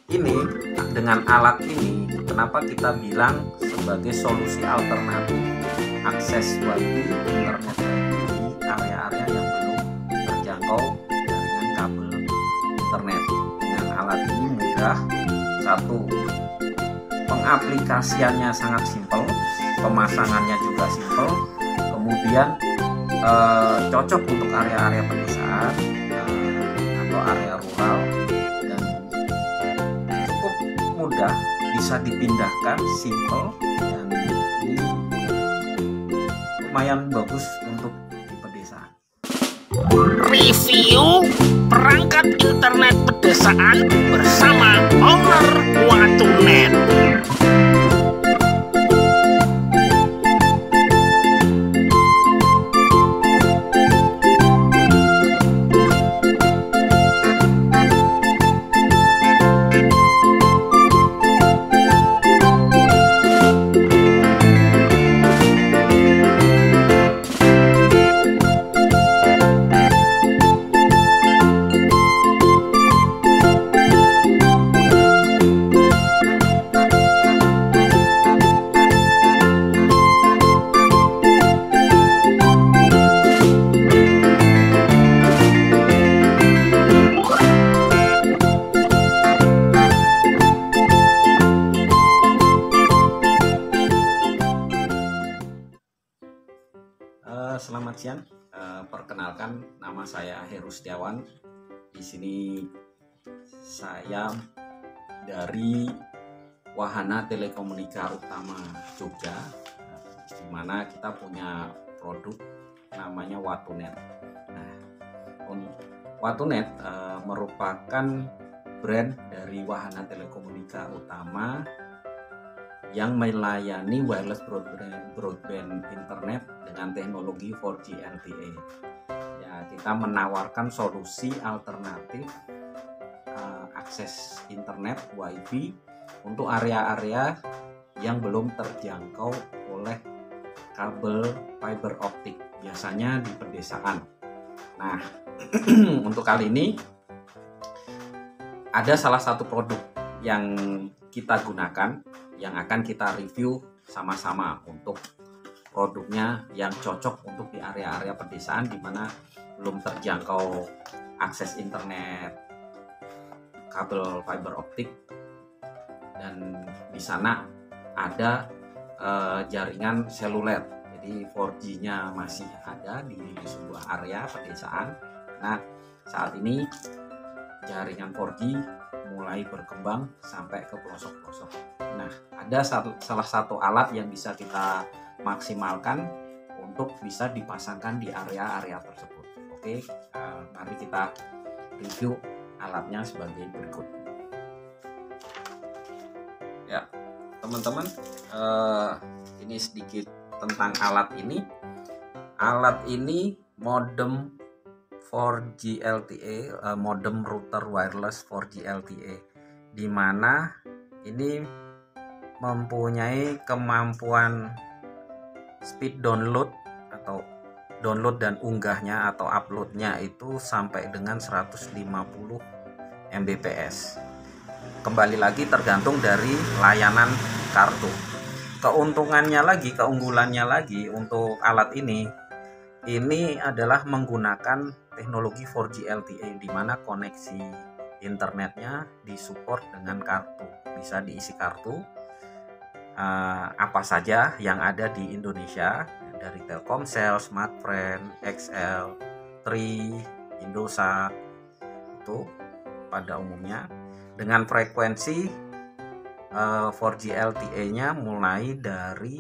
ini dengan alat ini kenapa kita bilang sebagai solusi alternatif akses wifi internet di area-area yang belum terjangkau jaringan kabel internet. Dengan alat ini mudah, satu, pengaplikasiannya sangat simpel, pemasangannya juga simpel, kemudian cocok untuk area-area pedesaan atau area rural, dan cukup mudah, bisa dipindahkan, simple, dan ini lumayan bagus untuk di pedesaan. Review perangkat internet pedesaan bersama owner Watunet. Selamat siang, perkenalkan nama saya Heru Setiawan. Di sini saya dari Wahana Telekomunika Utama Jogja, di mana kita punya produk namanya Watunet. Nah, Watunet merupakan brand dari Wahana Telekomunika Utama yang melayani wireless broadband internet dengan teknologi 4G LTE. Ya, kita menawarkan solusi alternatif akses internet WiFi untuk area-area yang belum terjangkau oleh kabel fiber optik, biasanya di pedesaan. Nah, untuk kali ini ada salah satu produk yang kita gunakan, yang akan kita review sama-sama untuk produknya yang cocok untuk di area-area pedesaan di mana belum terjangkau akses internet kabel fiber optik, dan di sana ada jaringan seluler, jadi 4G-nya masih ada di sebuah area pedesaan. Nah, saat ini jaringan 4G mulai berkembang sampai ke pelosok-pelosok. Nah, ada salah satu alat yang bisa kita maksimalkan untuk bisa dipasangkan di area-area tersebut. Oke, mari kita review alatnya sebagai berikut. Ya, teman-teman, ini sedikit tentang alat ini. Alat ini modem 4G LTE, modem router wireless 4G LTE, di mana ini mempunyai kemampuan speed download atau download dan unggahnya atau uploadnya itu sampai dengan 150 Mbps. Kembali lagi tergantung dari layanan kartu. Keunggulannya lagi untuk alat ini adalah menggunakan teknologi 4G LTE, di mana koneksi internetnya disupport dengan kartu. Bisa diisi kartu apa saja yang ada di Indonesia, dari Telkomsel, Smartfren, XL, Tri, Indosat, itu pada umumnya dengan frekuensi 4G LTE-nya mulai dari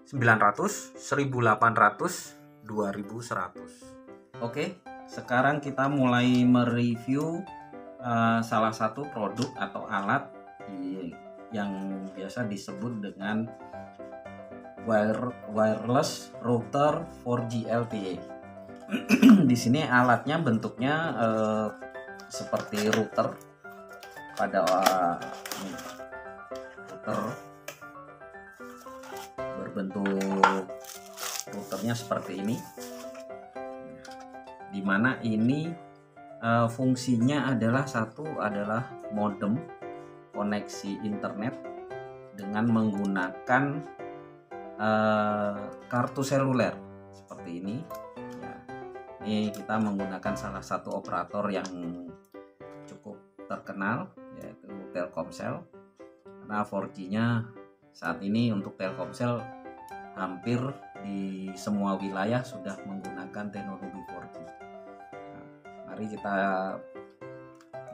900, 1800, 2100. Oke, sekarang kita mulai mereview salah satu produk atau alat yang biasa disebut dengan wireless router 4G LTE. Di sini alatnya bentuknya seperti router pada router berbentuk routernya seperti ini, dimana ini fungsinya adalah satu adalah modem koneksi internet dengan menggunakan kartu seluler seperti ini ya. Ini kita menggunakan salah satu operator yang cukup terkenal, yaitu Telkomsel, karena 4G-nya saat ini untuk Telkomsel hampir di semua wilayah sudah menggunakan teknologi 4G. Nah, mari kita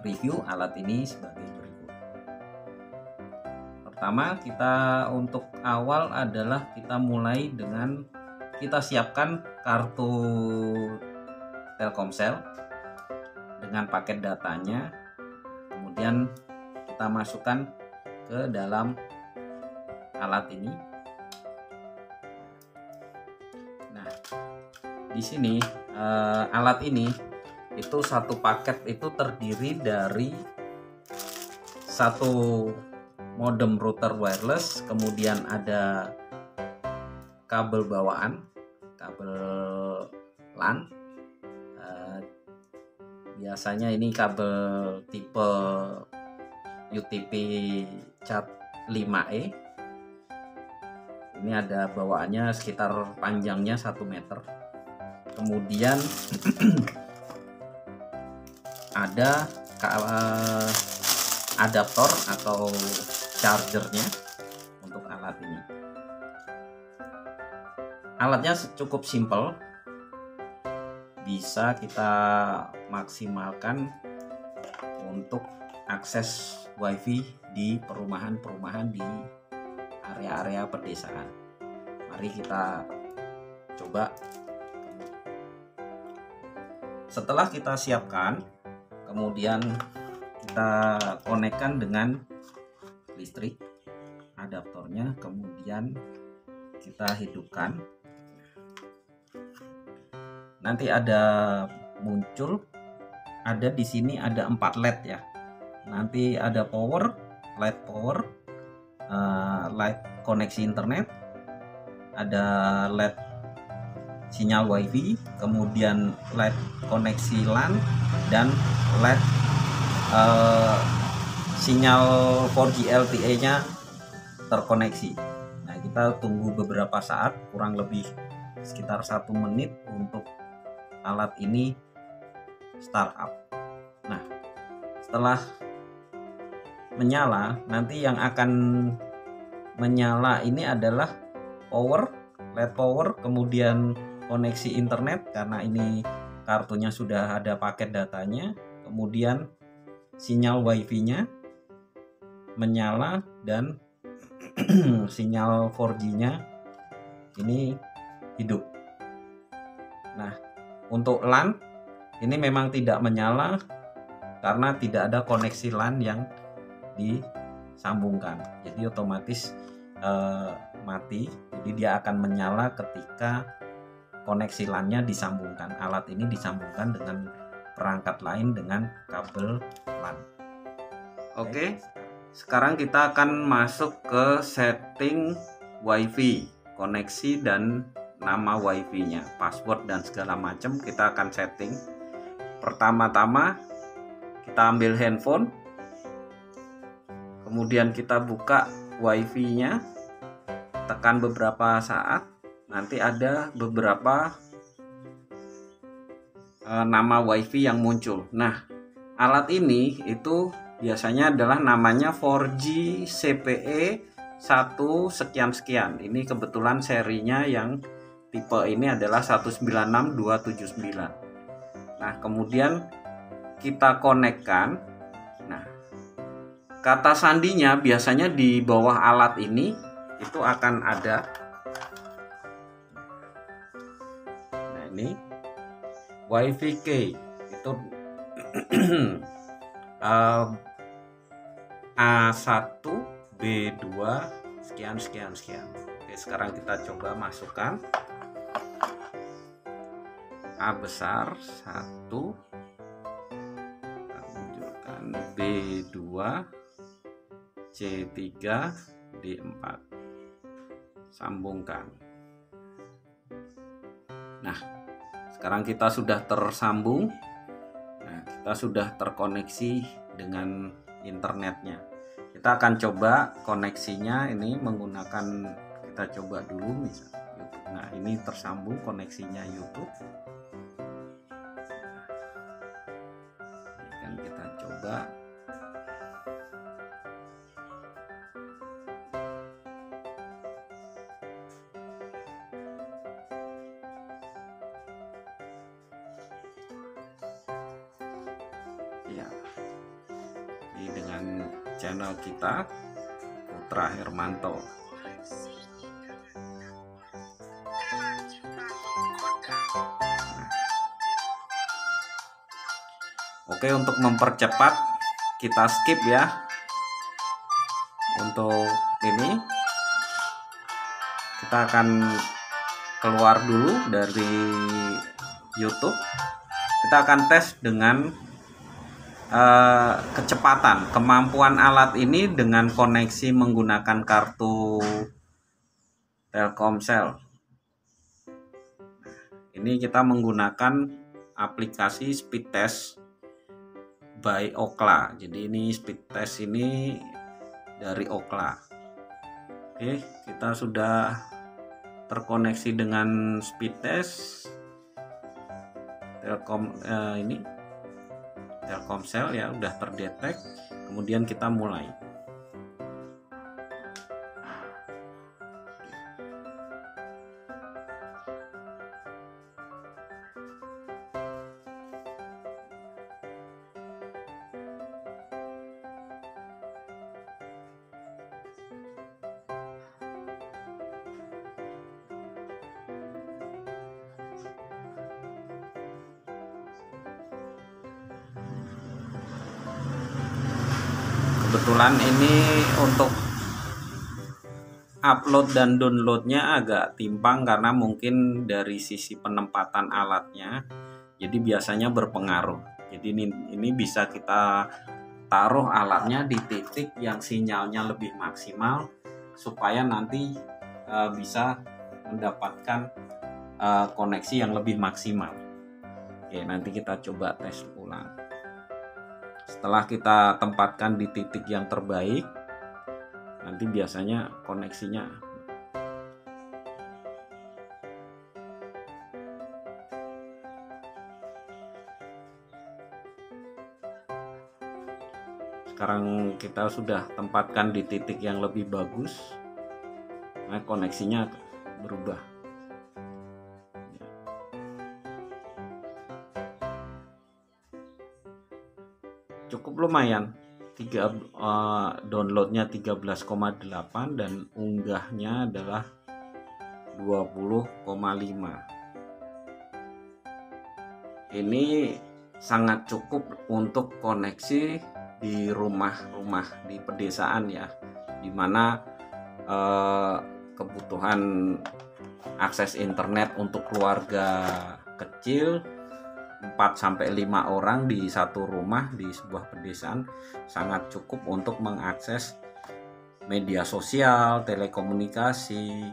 review alat ini sebagai berikut. Pertama, kita untuk awal adalah kita mulai dengan kita siapkan kartu Telkomsel dengan paket datanya, kemudian kita masukkan ke dalam alat ini. Nah, di sini alat ini itu satu paket itu terdiri dari satu modem router wireless, kemudian ada kabel bawaan, kabel LAN. Biasanya ini kabel tipe UTP Cat 5E. Ini ada bawaannya sekitar panjangnya 1 meter. Kemudian ada adaptor atau chargernya untuk alat ini. Alatnya cukup simple, bisa kita maksimalkan untuk akses WiFi di perumahan-perumahan di area-area pedesaan. Mari kita coba. Setelah kita siapkan, kemudian kita konekkan dengan listrik adaptornya, kemudian kita hidupkan. Nanti ada muncul, ada di sini ada 4 LED ya. Nanti ada power, light power, light koneksi internet, ada LED sinyal WiFi, kemudian LED koneksi LAN, dan LED sinyal 4G LTE-nya terkoneksi. Nah, kita tunggu beberapa saat, kurang lebih sekitar 1 menit untuk alat ini startup. Nah, setelah menyala, nanti yang akan menyala ini adalah power, LED power, kemudian koneksi internet karena ini kartunya sudah ada paket datanya, kemudian sinyal WiFi-nya menyala dan sinyal 4G-nya ini hidup. Nah, untuk LAN ini memang tidak menyala karena tidak ada koneksi LAN yang disambungkan, jadi otomatis mati. Jadi dia akan menyala ketika koneksi LAN-nya disambungkan. Alat ini disambungkan dengan perangkat lain dengan kabel LAN. Oke, sekarang kita akan masuk ke setting WiFi, koneksi dan nama WiFi-nya, password dan segala macam kita akan setting. Pertama-tama kita ambil handphone, kemudian kita buka WiFi-nya, tekan beberapa saat, nanti ada beberapa nama WiFi yang muncul. Nah, alat ini itu biasanya adalah namanya 4G CPE 1 sekian-sekian. Ini kebetulan serinya yang tipe ini adalah 196279. Nah, kemudian kita konekkan. Nah, kata sandinya biasanya di bawah alat ini itu akan ada. Nah, ini WiFi key itu A1 B2 sekian. Oke, sekarang kita coba masukkan A besar 1, kita munculkan B2 C3 D4, sambungkan. Nah, sekarang kita sudah tersambung. Nah, kita sudah terkoneksi dengan internetnya. Kita akan coba koneksinya ini menggunakan, kita coba dulu misalnya YouTube. Nah, ini tersambung koneksinya YouTube. Ini kan kita coba. Ya, ini dengan channel kita Putra Hermanto. Oke, untuk mempercepat kita skip ya. Untuk ini kita akan keluar dulu dari YouTube. Kita akan tes dengan kecepatan, kemampuan alat ini dengan koneksi menggunakan kartu Telkomsel. Ini kita menggunakan aplikasi speed test by Ookla. Jadi ini speed test ini dari Ookla. Oke, kita sudah terkoneksi dengan speed test Telkomsel ya, udah terdetek. Kemudian kita mulai. Kebetulan ini untuk upload dan downloadnya agak timpang karena mungkin dari sisi penempatan alatnya, jadi biasanya berpengaruh. Jadi ini bisa kita taruh alatnya di titik yang sinyalnya lebih maksimal supaya nanti bisa mendapatkan koneksi yang lebih maksimal. Oke, nanti kita coba tes ulang. Setelah kita tempatkan di titik yang terbaik, nanti biasanya koneksinya sekarang kita sudah tempatkan di titik yang lebih bagus. Nah, koneksinya berubah. Cukup lumayan, downloadnya 13,8 dan unggahnya adalah 20,5. Ini sangat cukup untuk koneksi di rumah-rumah di pedesaan ya, dimana kebutuhan akses internet untuk keluarga kecil 4-5 orang di satu rumah di sebuah pedesaan sangat cukup untuk mengakses media sosial, telekomunikasi,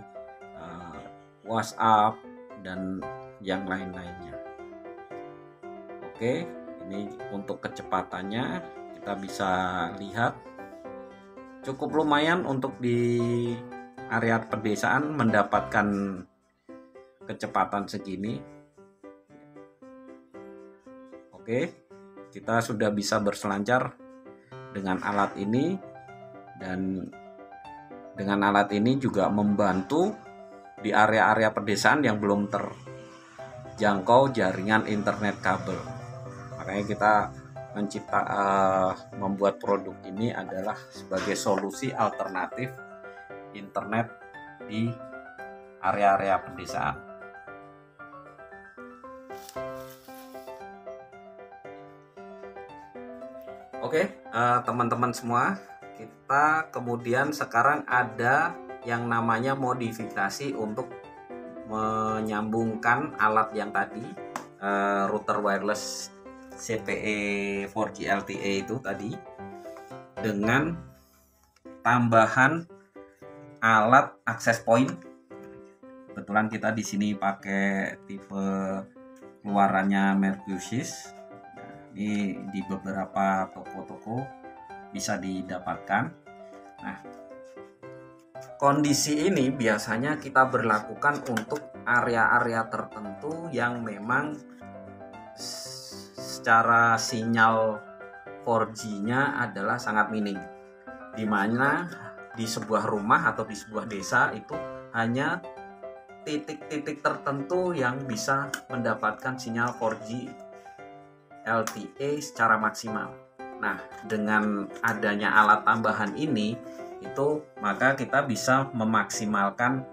WhatsApp, dan yang lain-lainnya. Oke, ini untuk kecepatannya kita bisa lihat cukup lumayan untuk di area pedesaan mendapatkan kecepatan segini. Oke, kita sudah bisa berselancar dengan alat ini, dan dengan alat ini juga membantu di area-area pedesaan yang belum terjangkau jaringan internet kabel. Makanya kita membuat produk ini adalah sebagai solusi alternatif internet di area-area pedesaan. Oke, teman-teman semua, kita kemudian sekarang ada yang namanya modifikasi untuk menyambungkan alat yang tadi, router wireless CPE 4G LTE itu tadi, dengan tambahan alat access point. Kebetulan kita di sini pakai tipe keluarannya Mercusys. Ini di beberapa toko-toko bisa didapatkan. Nah, kondisi ini biasanya kita berlakukan untuk area-area tertentu yang memang secara sinyal 4G-nya adalah sangat minim, di mana di sebuah rumah atau di sebuah desa itu hanya titik-titik tertentu yang bisa mendapatkan sinyal 4G LTE secara maksimal. Nah, dengan adanya alat tambahan ini, itu maka kita bisa memaksimalkan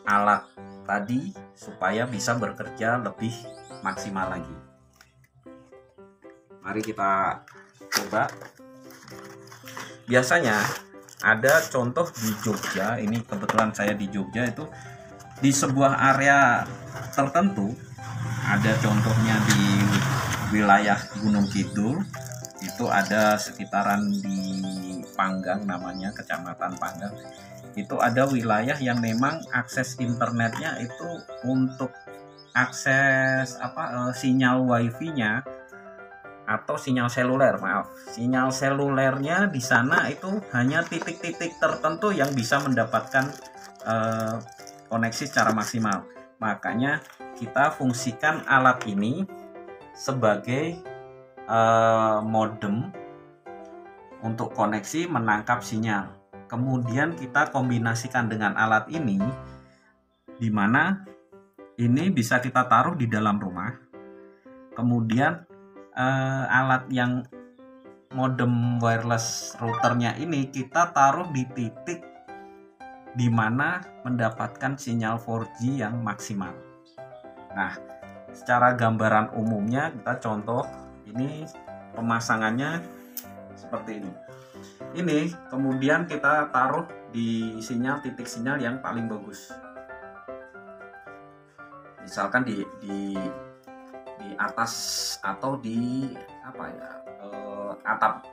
alat tadi supaya bisa bekerja lebih maksimal lagi. Mari kita coba. Biasanya ada contoh di Jogja, ini kebetulan saya di Jogja, itu di sebuah area tertentu, ada contohnya di wilayah Gunung Kidul, itu ada sekitaran di Panggang, namanya Kecamatan Panggang. Itu ada wilayah yang memang akses internetnya itu untuk akses sinyal wifi-nya atau sinyal selulernya di sana itu hanya titik-titik tertentu yang bisa mendapatkan koneksi secara maksimal. Makanya kita fungsikan alat ini sebagai modem untuk koneksi menangkap sinyal. Kemudian kita kombinasikan dengan alat ini, di mana ini bisa kita taruh di dalam rumah. Kemudian alat yang modem wireless routernya ini kita taruh di titik di mana mendapatkan sinyal 4G yang maksimal. Nah, secara gambaran umumnya kita contoh ini pemasangannya seperti ini. Ini kemudian kita taruh di titik sinyal yang paling bagus. Misalkan di atas atau di atap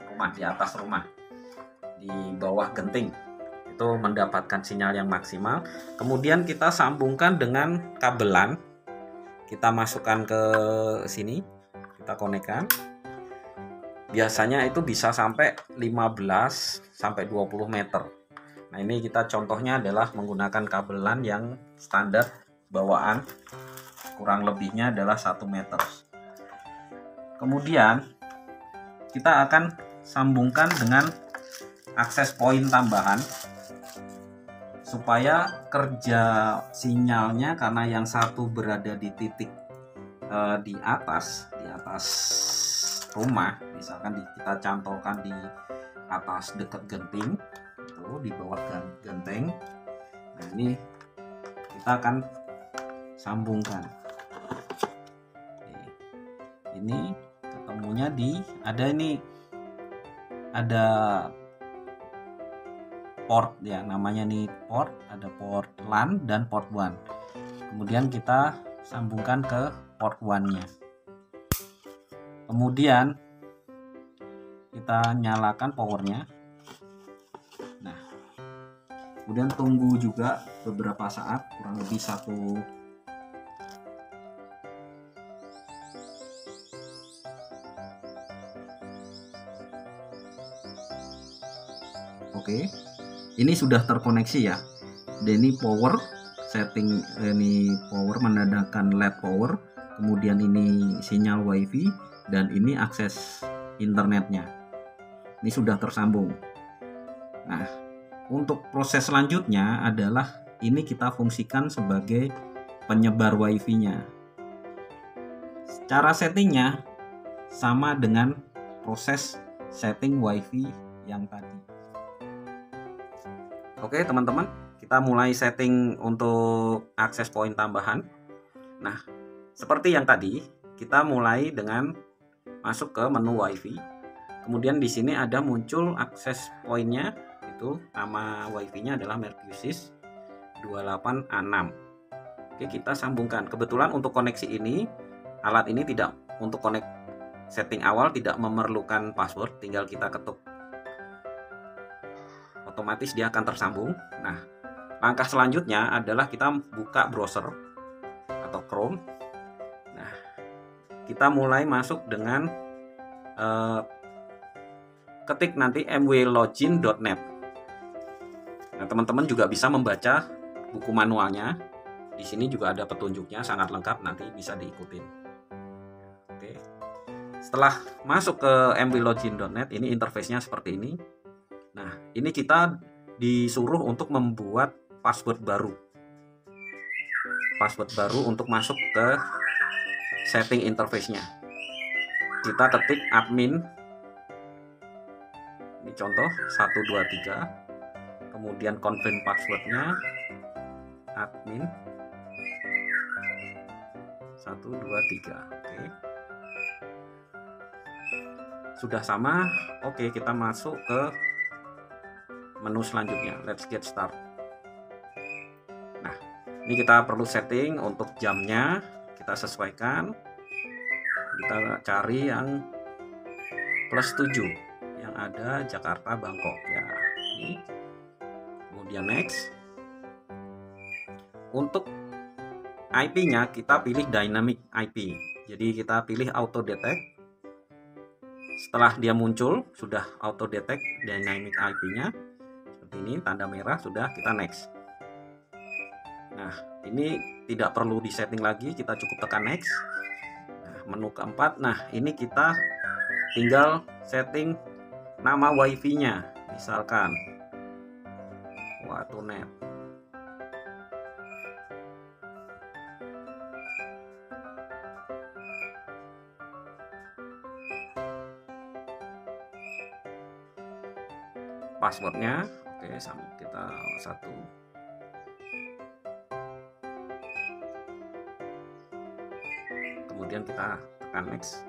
rumah, di atas rumah, di bawah genting, itu mendapatkan sinyal yang maksimal. Kemudian kita sambungkan dengan kabelan, kita masukkan ke sini, kita konekkan. Biasanya itu bisa sampai 15 sampai 20 meter. Nah, ini kita contohnya adalah menggunakan kabelan yang standar bawaan, kurang lebihnya adalah 1 meter. Kemudian kita akan sambungkan dengan akses point tambahan supaya kerja sinyalnya, karena yang satu berada di titik di atas rumah, misalkan kita cantolkan di atas dekat genting, itu di bawah genteng. Nah, ini kita akan sambungkan. Ini ketemunya ada port ya, namanya nih port, ada port LAN dan port WAN. Kemudian kita sambungkan ke port WAN-nya. Kemudian kita nyalakan powernya. Nah, kemudian tunggu juga beberapa saat, kurang lebih 1. Oke, ini sudah terkoneksi ya. Dan ini power setting, ini power menandakan LED power, kemudian ini sinyal wifi, dan ini akses internetnya. Ini sudah tersambung. Nah, untuk proses selanjutnya adalah ini kita fungsikan sebagai penyebar wifi-nya. Cara settingnya sama dengan proses setting wifi yang tadi. Oke teman-teman, kita mulai setting untuk akses point tambahan. Nah, seperti yang tadi, kita mulai dengan masuk ke menu wifi. Kemudian di sini ada muncul akses pointnya, itu nama wifi-nya adalah Mercusis 28A6. Oke, kita sambungkan. Kebetulan untuk koneksi ini, alat ini tidak, untuk setting awal tidak memerlukan password, tinggal kita ketuk, otomatis dia akan tersambung. Nah, langkah selanjutnya adalah kita buka browser atau Chrome. Nah, kita mulai masuk dengan ketik nanti mwlogin.net. Nah, teman-teman juga bisa membaca buku manualnya. Di sini juga ada petunjuknya, sangat lengkap, nanti bisa diikutin. Oke. Setelah masuk ke mwlogin.net, ini interface-nya seperti ini. Nah, ini kita disuruh untuk membuat password baru. Password baru untuk masuk ke setting interface-nya. Kita ketik admin. Ini contoh 123. Kemudian confirm password-nya admin 123. Oke. Sudah sama. Oke, kita masuk ke menu selanjutnya. Let's get start. Nah, ini kita perlu setting untuk jamnya. Kita sesuaikan. Kita cari yang +7 yang ada Jakarta Bangkok ya. Ini. Kemudian next. Untuk IP-nya kita pilih dynamic IP. Jadi kita pilih auto detect. Setelah dia muncul sudah auto detect dynamic IP-nya. Seperti ini tanda merah, sudah, kita next. Nah, ini tidak perlu disetting lagi, kita cukup tekan next. Nah, menu keempat. Nah, ini kita tinggal setting nama wifi-nya, misalkan Watunet. Passwordnya, oke, sama kita 1. Kemudian kita tekan next.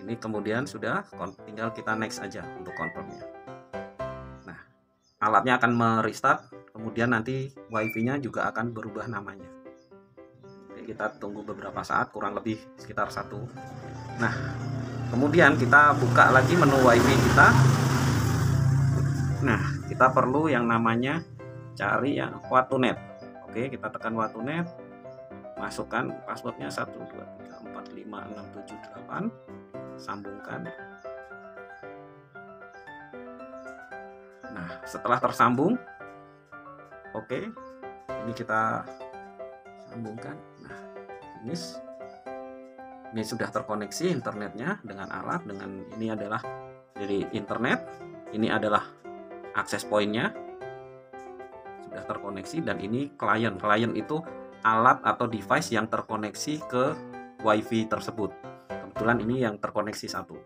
Ini kemudian sudah, tinggal kita next aja untuk confirmnya. Nah, alatnya akan merestart, kemudian nanti wifi-nya juga akan berubah namanya. Oke, kita tunggu beberapa saat, kurang lebih sekitar 1. Nah, kemudian kita buka lagi menu wifi kita. Nah, kita perlu yang namanya cari yang Watunet. Oke, kita tekan Watunet. Masukkan passwordnya 123456778. Sambungkan. Nah, setelah tersambung, oke, ini kita sambungkan. Nah, ini sudah terkoneksi internetnya dengan alat, dengan ini adalah dari internet, ini adalah akses pointnya sudah terkoneksi, dan ini klien. Klien itu alat atau device yang terkoneksi ke wifi tersebut. Kebetulan ini yang terkoneksi 1.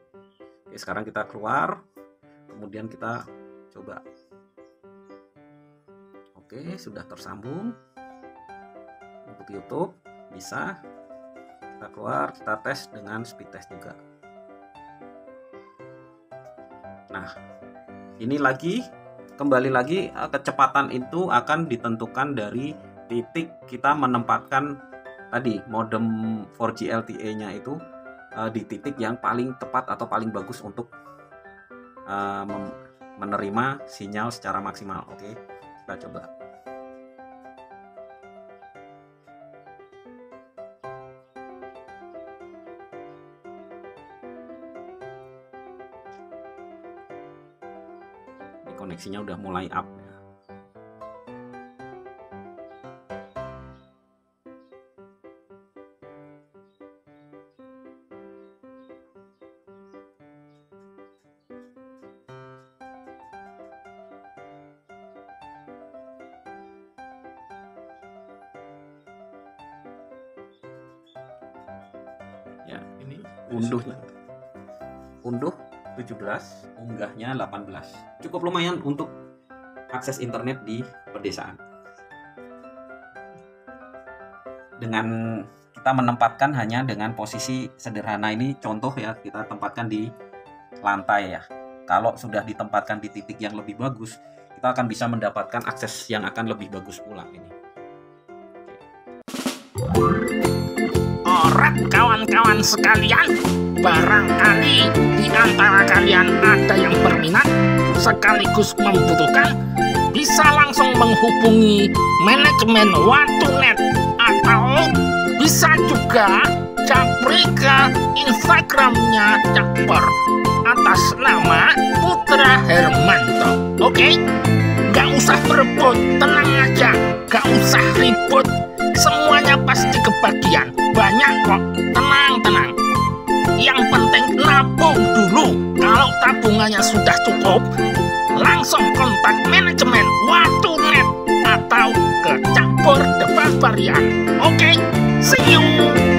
Oke, sekarang kita keluar, kemudian kita coba. Oke, sudah tersambung untuk YouTube, bisa. Kita keluar, kita tes dengan speed test juga. Nah, ini lagi, kembali lagi, kecepatan itu akan ditentukan dari titik kita menempatkan tadi modem 4G LTE-nya itu di titik yang paling tepat atau paling bagus untuk menerima sinyal secara maksimal. Oke, kita coba. Ini koneksinya udah mulai up ya. Ya, ini unduh 17, unggahnya 18. Cukup lumayan untuk akses internet di pedesaan. Dengan kita menempatkan hanya dengan posisi sederhana ini, contoh ya, kita tempatkan di lantai ya. Kalau sudah ditempatkan di titik yang lebih bagus, kita akan bisa mendapatkan akses yang akan lebih bagus pula ini. Alright kawan-kawan sekalian, barangkali di antara kalian ada yang berminat sekaligus membutuhkan, bisa langsung menghubungi manajemen Watunet atau Bisa juga japri ke Instagramnya Cakpor atas nama Putra Hermanto. Oke? Gak usah berebut, tenang aja. Gak usah ribut, semuanya pasti kebagian. Banyak kok, tenang. Yang penting nabung dulu. Kalau tabungannya sudah cukup, langsung kontak manajemen Watunet atau ke Cakpor The Barbarian. Oke? See you!